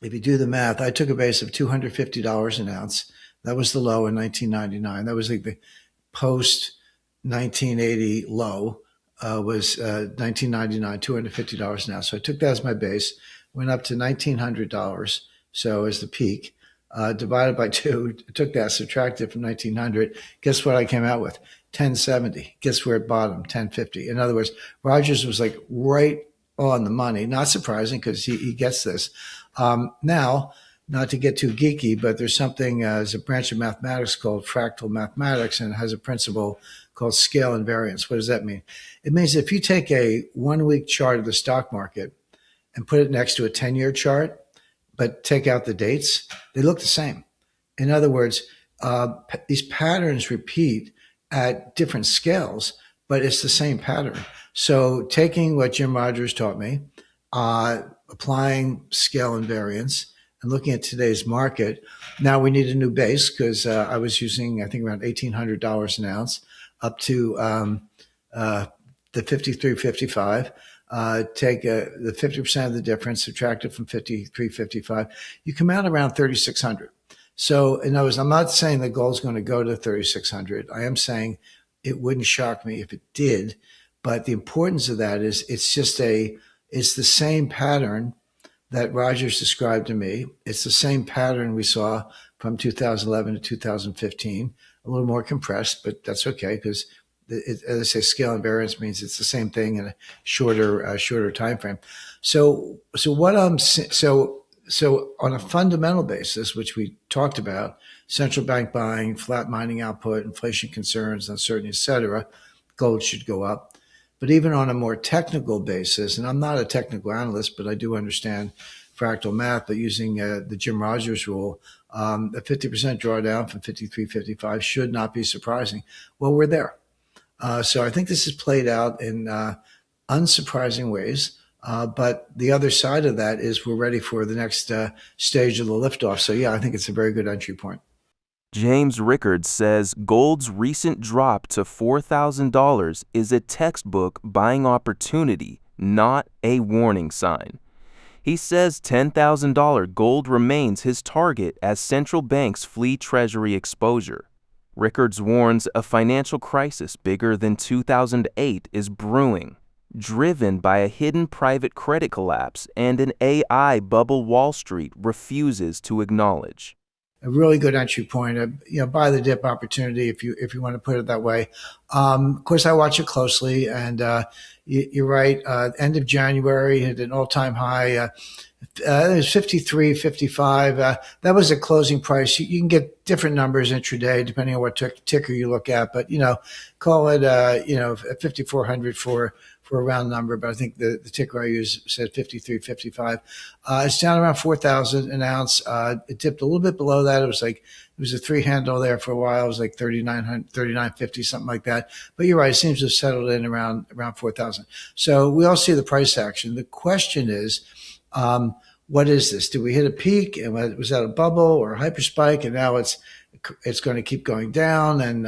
if you do the math, I took a base of $250 an ounce. That was the low in 1999. That was like the post 1980 low was 1999, $250 an ounce. So I took that as my base, went up to $1,900. So as the peak, divided by two, took that, subtracted from 1900. Guess what I came out with? 1070. Guess where it bottomed? 1050. In other words, Rogers was like right on the money. Not surprising because he gets this. Now, not to get too geeky, but there's something as a branch of mathematics called fractal mathematics, and it has a principle called scale invariance. What does that mean? It means if you take a 1 week chart of the stock market and put it next to a 10-year chart, but take out the dates, they look the same. In other words, these patterns repeat at different scales, but it's the same pattern. So taking what Jim Rogers taught me, applying scale invariance, and looking at today's market, now we need a new base because I was using, I think, around $1,800 an ounce up to the 53.55. Take the 50% of the difference, subtract it from 53.55. You come out around 3,600. So, in other words, I'm not saying the gold is going to go to 3,600. I am saying it wouldn't shock me if it did. But the importance of that is it's the same pattern that Rogers described to me. It's the same pattern we saw from 2011 to 2015, a little more compressed, but that's okay because, as I say, scale invariance means it's the same thing in a shorter time frame. So on a fundamental basis, which we talked about, central bank buying, flat mining output, inflation concerns, uncertainty, et cetera, gold should go up. But even on a more technical basis, and I'm not a technical analyst, but I do understand fractal math, but using the Jim Rogers rule, a 50% drawdown from 53.55 should not be surprising. Well, we're there. So I think this is played out in unsurprising ways. But the other side of that is we're ready for the next stage of the liftoff. So, yeah, I think it's a very good entry point. James Rickards says gold's recent drop to $4,000 is a textbook buying opportunity, not a warning sign. He says $10,000 gold remains his target as central banks flee Treasury exposure. Rickards warns a financial crisis bigger than 2008 is brewing, driven by a hidden private credit collapse and an AI bubble Wall Street refuses to acknowledge. A really good entry point, buy the dip opportunity if you want to put it that way. Of course, I watch it closely, and you're right. End of January hit an all-time high. It was 53.55. That was a closing price. You can get different numbers intraday depending on what ticker you look at, but call it 5,400 for a round number. But I think the ticker I use said 53.55. It's down around 4,000 an ounce. It dipped a little bit below that. It was a three handle there for a while. It was like 3,900, 3,950, something like that. But you're right. It seems to have settled in around 4,000. So we all see the price action. The question is, what is this? Did we hit a peak and was that a bubble or a hyper spike? And now it's going to keep going down and,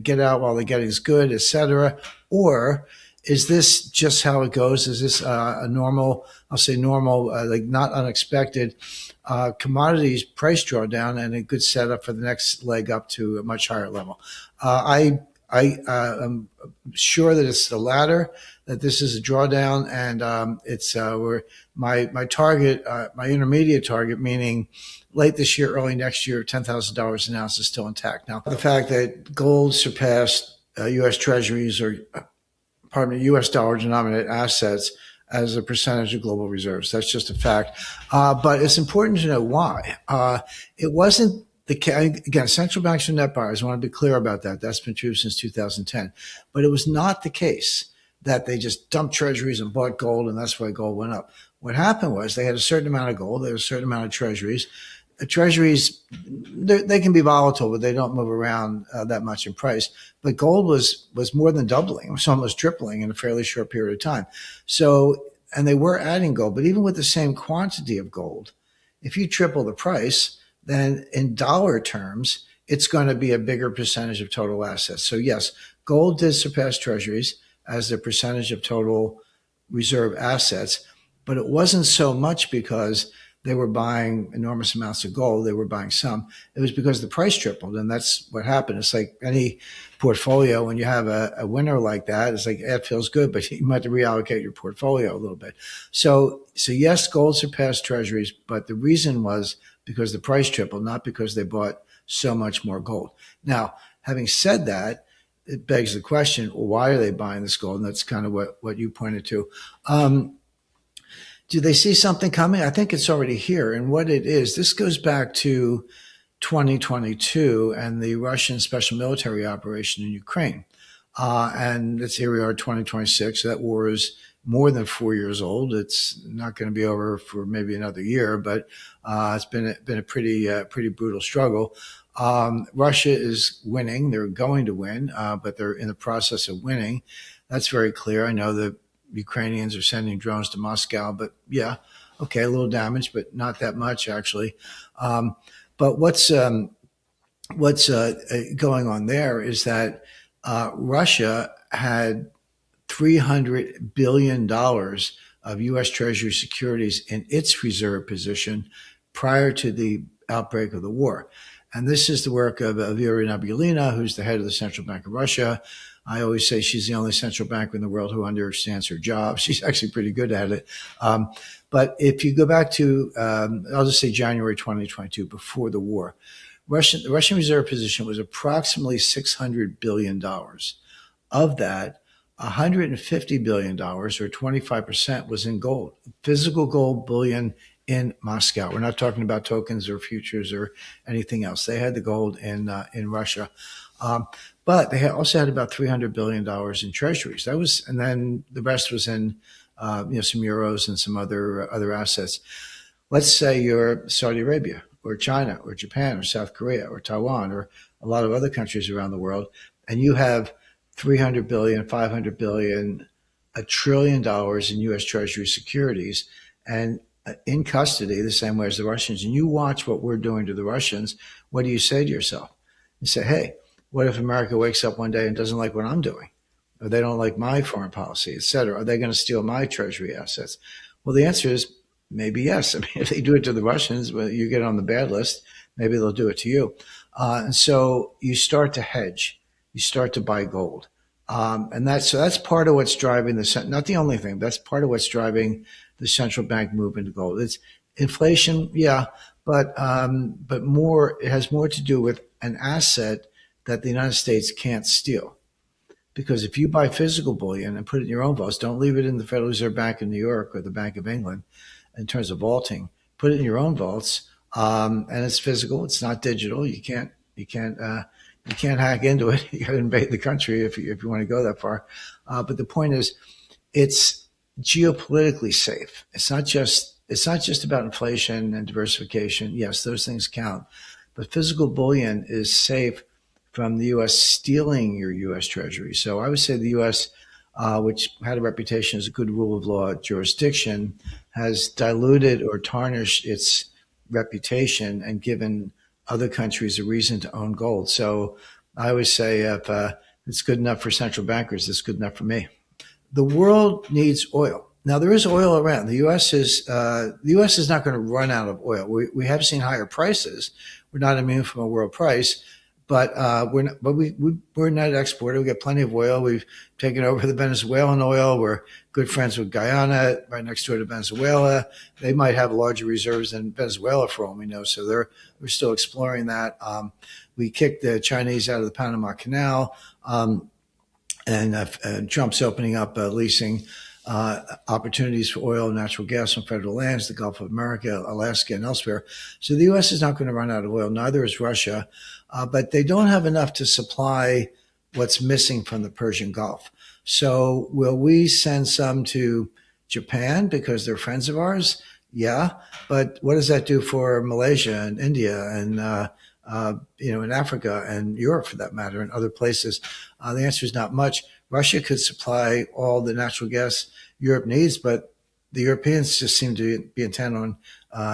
get out while the getting's good, et cetera. Or is this just how it goes? Is this a normal, I'll say normal, like not unexpected commodities price drawdown and a good setup for the next leg up to a much higher level? I'm sure that it's the latter, that this is a drawdown, and it's where my target, my intermediate target, meaning late this year, early next year, $10,000 an ounce is still intact. Now, the fact that gold surpassed U.S. Treasuries or, U.S. dollar denominated assets as a percentage of global reserves, that's just a fact. But it's important to know why. It wasn't again, central banks are net buyers. I want to be clear about that. That's been true since 2010. But it was not the case that they just dumped treasuries and bought gold, and that's why gold went up. What happened was they had a certain amount of gold, they had a certain amount of treasuries. Treasuries, they can be volatile, but they don't move around that much in price. But gold was more than doubling. It was almost tripling in a fairly short period of time. So, and they were adding gold. But even with the same quantity of gold, if you triple the price, then in dollar terms, it's going to be a bigger percentage of total assets. So yes, gold did surpass treasuries as the percentage of total reserve assets, but it wasn't so much because they were buying enormous amounts of gold. They were buying some. It was because the price tripled, and that's what happened. It's like any portfolio. When you have a winner like that, it's like it feels good, but you might have to reallocate your portfolio a little bit. So yes, gold surpassed treasuries, but the reason was because the price tripled, not because they bought so much more gold. Now, having said that, it begs the question, well, why are they buying this gold? And that's kind of what you pointed to. Do they see something coming? I think it's already here. And what it is, this goes back to 2022 and the Russian special military operation in Ukraine. And it's here we are, 2026. That war is more than 4 years old. It's not going to be over for maybe another year, but it's been a pretty brutal struggle. Russia is winning; they're going to win, but they're in the process of winning. That's very clear. I know the Ukrainians are sending drones to Moscow, but yeah, okay, a little damage, but not that much actually. But what's going on there is that Russia had $300 billion of U.S. Treasury securities in its reserve position prior to the outbreak of the war. And this is the work of Vera Nabulina, who's the head of the Central Bank of Russia. I always say she's the only central banker in the world who understands her job. She's actually pretty good at it. But if you go back to, I'll just say January 2022, before the war, the Russian reserve position was approximately $600 billion. Of that, $150 billion, or 25%, was in gold, physical gold bullion in Moscow. We're not talking about tokens or futures or anything else. They had the gold in Russia. But they also had about $300 billion in treasuries. And then the rest was in, some euros and some other assets. Let's say you're Saudi Arabia or China or Japan or South Korea or Taiwan or a lot of other countries around the world, and you have 300 billion, 500 billion, $1 trillion in U.S. Treasury securities, and in custody the same way as the Russians. And you watch what we're doing to the Russians. What do you say to yourself? You say, hey, what if America wakes up one day and doesn't like what I'm doing? Or they don't like my foreign policy, et cetera? Are they going to steal my treasury assets? Well, the answer is maybe yes. I mean, if they do it to the Russians, well, you get on the bad list, maybe they'll do it to you. And so you start to hedge. You start to buy gold. And that's part of what's driving not the only thing, that's part of what's driving the central bank movement to gold. It's inflation, yeah, but it has more to do with an asset that the United States can't steal. Because if you buy physical bullion and put it in your own vaults, don't leave it in the Federal Reserve Bank in New York or the Bank of England in terms of vaulting. Put it in your own vaults, and it's physical. It's not digital. You can't hack into it. You got to invade the country if you want to go that far. But the point is, it's geopolitically safe. It's not just about inflation and diversification. Yes, those things count, but physical bullion is safe from the U.S. stealing your U.S. Treasury. So I would say the U.S., which had a reputation as a good rule of law jurisdiction, has diluted or tarnished its reputation and given other countries a reason to own gold. So I always say if it's good enough for central bankers, it's good enough for me. The world needs oil. Now there is oil around. The U.S. is not going to run out of oil. We have seen higher prices. We're not immune from a world price. But we're a net exporter. We got plenty of oil. We've taken over the Venezuelan oil. We're good friends with Guyana, right next door to Venezuela. They might have larger reserves than Venezuela, for all we know. So we're still exploring that. We kicked the Chinese out of the Panama Canal, and Trump's opening up leasing opportunities for oil and natural gas on federal lands, the Gulf of America, Alaska, and elsewhere. So the U.S. is not going to run out of oil. Neither is Russia. But they don't have enough to supply what's missing from the Persian Gulf. So will we send some to Japan because they're friends of ours? Yeah. But what does that do for Malaysia and India and, in Africa and Europe, for that matter, and other places? The answer is not much. Russia could supply all the natural gas Europe needs, but the Europeans just seem to be intent on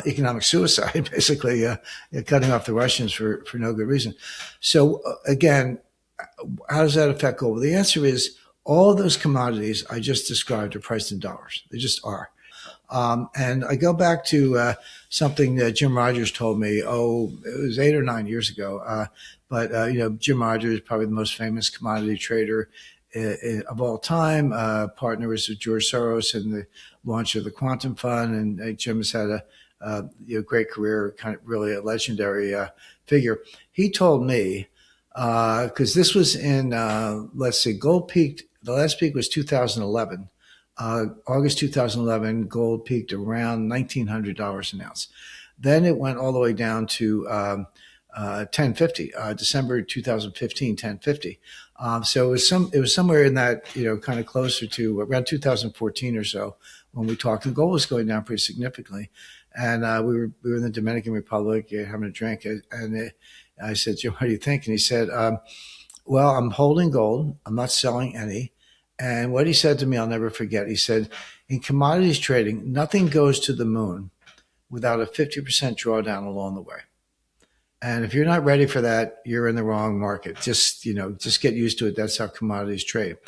economic suicide, basically cutting off the Russians for no good reason. So again, how does that affect gold? Well, the answer is all of those commodities I just described are priced in dollars. They just are. And I go back to something that Jim Rickards told me. Oh, it was 8 or 9 years ago. Jim Rickards, probably the most famous commodity trader of all time. Partner was with George Soros in the launch of the Quantum Fund, and Jim has had a great career, kind of really a legendary figure. He told me because this was in let's see, gold peaked. The last peak was 2011. August 2011, gold peaked around $1,900 an ounce. Then it went all the way down to 1050. December 2015, 1050. So it was somewhere in that, kind of closer to around 2014 or so when we talked. The gold was going down pretty significantly, and we were in the Dominican Republic having a drink, and I said, Jim, what do you think? And he said, well, I'm holding gold. I'm not selling any. And what he said to me, I'll never forget. He said, in commodities trading, nothing goes to the moon without a 50% drawdown along the way. And if you're not ready for that, you're in the wrong market. Just get used to it. That's how commodities trade.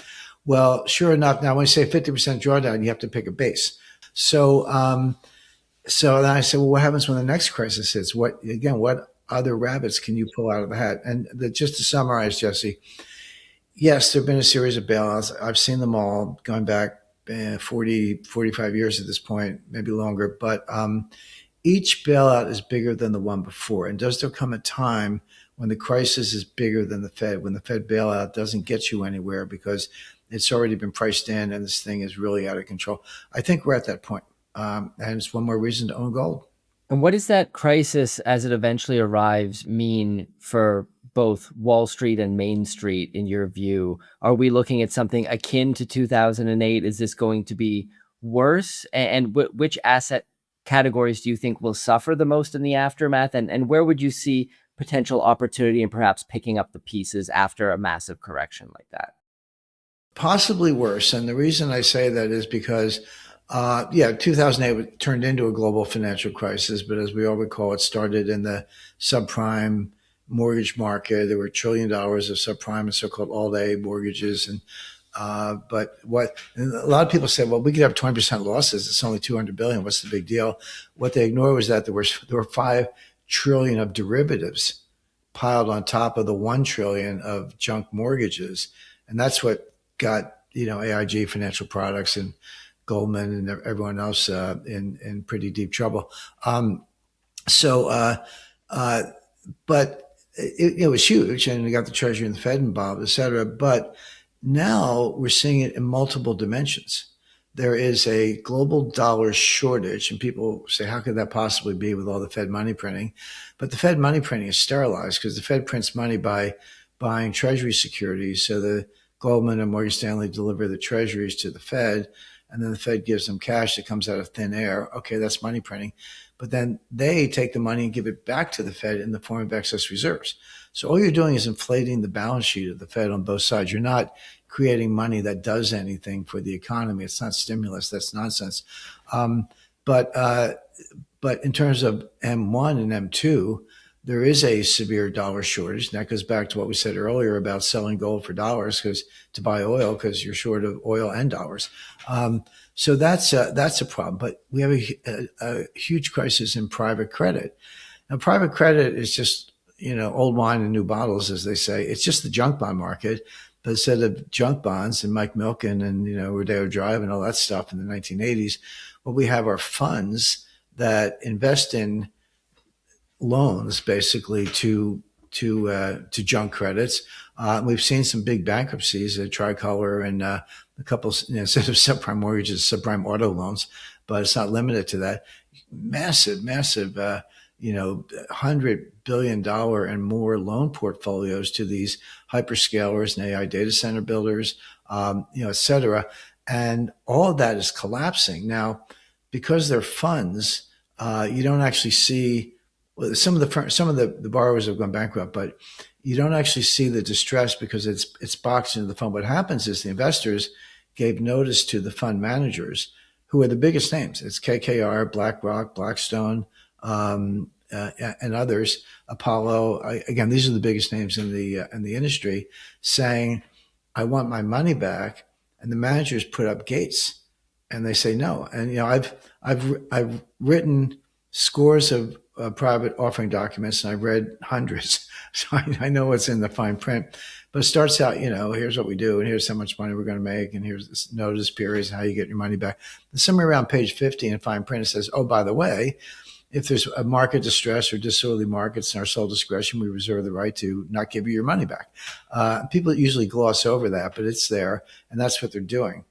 Well, sure enough, now when you say 50% drawdown, you have to pick a base. So then I said, well, what happens when the next crisis hits? What other rabbits can you pull out of the hat? And just to summarize, Jesse, yes, there have been a series of bailouts. I've seen them all going back 40, 45 years at this point, maybe longer. But each bailout is bigger than the one before. And does there come a time when the crisis is bigger than the Fed, when the Fed bailout doesn't get you anywhere because it's already been priced in and this thing is really out of control? I think we're at that point. And it's one more reason to own gold. And what does that crisis, as it eventually arrives, mean for both Wall Street and Main Street, in your view? Are we looking at something akin to 2008? Is this going to be worse? And which asset categories do you think will suffer the most in the aftermath? And where would you see potential opportunity and perhaps picking up the pieces after a massive correction like that? Possibly worse. And the reason I say that is because 2008 turned into a global financial crisis, but as we all recall, it started in the subprime mortgage market. There were $1 trillion of subprime and so-called all-day mortgages. And a lot of people said, well, we could have 20% losses. It's only 200 billion. What's the big deal? What they ignored was that there were 5 trillion of derivatives piled on top of the 1 trillion of junk mortgages. And that's what got, AIG Financial Products and Goldman and everyone else in pretty deep trouble. But it was huge, and we got the Treasury and the Fed involved, et cetera. But now we're seeing it in multiple dimensions. There is a global dollar shortage, and people say, how could that possibly be with all the Fed money printing? But the Fed money printing is sterilized because the Fed prints money by buying Treasury securities. So the Goldman and Morgan Stanley deliver the Treasuries to the Fed, and then the Fed gives them cash that comes out of thin air. Okay, that's money printing. But then they take the money and give it back to the Fed in the form of excess reserves. So all you're doing is inflating the balance sheet of the Fed on both sides. You're not creating money that does anything for the economy. It's not stimulus. That's nonsense. But in terms of M1 and M2, there is a severe dollar shortage. And that goes back to what we said earlier about selling gold for dollars to buy oil because you're short of oil and dollars. So that's a problem. But we have a huge crisis in private credit. Now, private credit is just, old wine in new bottles, as they say. It's just the junk bond market. But instead of junk bonds and Mike Milken and, Rodeo Drive and all that stuff in the 1980s, what we have are funds that invest in loans basically to junk credits. We've seen some big bankruptcies at Tricolor and a couple, instead of subprime mortgages, subprime auto loans, but it's not limited to that. Massive, $100 billion and more loan portfolios to these hyperscalers and AI data center builders, et cetera. And all of that is collapsing. Now, because they're funds, you don't actually see, some of the borrowers have gone bankrupt, but you don't actually see the distress because it's boxed into the fund. What happens is the investors gave notice to the fund managers, who are the biggest names. It's KKR, BlackRock, Blackstone, and others. Apollo. Again, these are the biggest names in the industry, saying, "I want my money back." And the managers put up gates and they say no. And I've written scores of private offering documents, and I've read hundreds, so I know what's in the fine print. But it starts out, here's what we do, and here's how much money we're going to make, and here's this notice periods, and how you get your money back. And somewhere around page 50 in fine print, it says, oh, by the way, if there's a market distress or disorderly markets in our sole discretion, we reserve the right to not give you your money back. People usually gloss over that, but it's there, and that's what they're doing.